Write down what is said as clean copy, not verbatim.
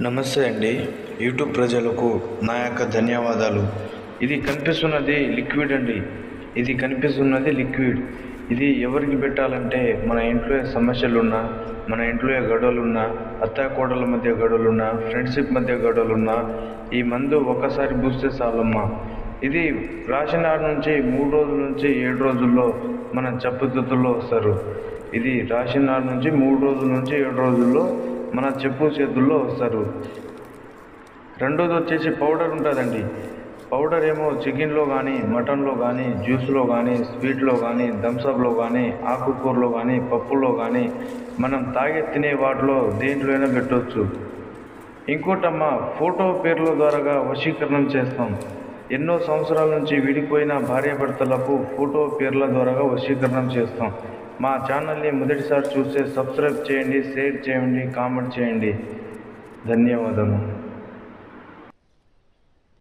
నమస్తే అండి. యూట్యూబ్ ప్రజలకు నా యొక్క ధన్యవాదాలు. ఇది కనిపిస్తున్నది లిక్విడ్ అండి. ఇది కనిపిస్తున్నది లిక్విడ్. ఇది ఎవరికి పెట్టాలంటే మన ఇంట్లో సమస్యలున్నా, మన ఇంట్లో గొడవలున్నా, అత్తాకోడళ్ళ మధ్య గొడవలున్నా, ఫ్రెండ్షిప్ మధ్య గొడవలున్నా ఈ మందు ఒక్కసారి పూస్తే చాలమ్మా. ఇది రాసిన నాటి నుంచి 3 రోజుల నుంచి 7 రోజుల్లో మన చెప్పుతుల్లో వస్తారు. ఇది రాసిన నాటి నుంచి 3 రోజుల నుంచి 7 రోజుల్లో మన చెప్పు చేతుల్లో వస్తారు. రెండోది వచ్చేసి పౌడర్ ఉంటుందండి. పౌడర్ ఏమో చికెన్లో కానీ, మటన్లో కానీ, జ్యూస్లో కానీ, స్వీట్లో కానీ, థమ్సప్లో కానీ, ఆకుకూరలో కానీ, పప్పులో కానీ, మనం తాగే తినే వాటిలో దేంట్లో అయినా పెట్టవచ్చు. ఇంకోటమ్మా, ఫోటో పేర్ల ద్వారా వశీకరణం చేస్తాం. ఎన్నో సంవత్సరాల నుంచి విడిపోయిన భార్యాభర్తలకు ఫోటో పేర్ల ద్వారా వశీకరణం చేస్తాం. మా ఛానల్ని మొదటిసారి చూస్తే సబ్స్క్రైబ్ చేయండి, షేర్ చేయండి, కామెంట్ చేయండి. ధన్యవాదాలు.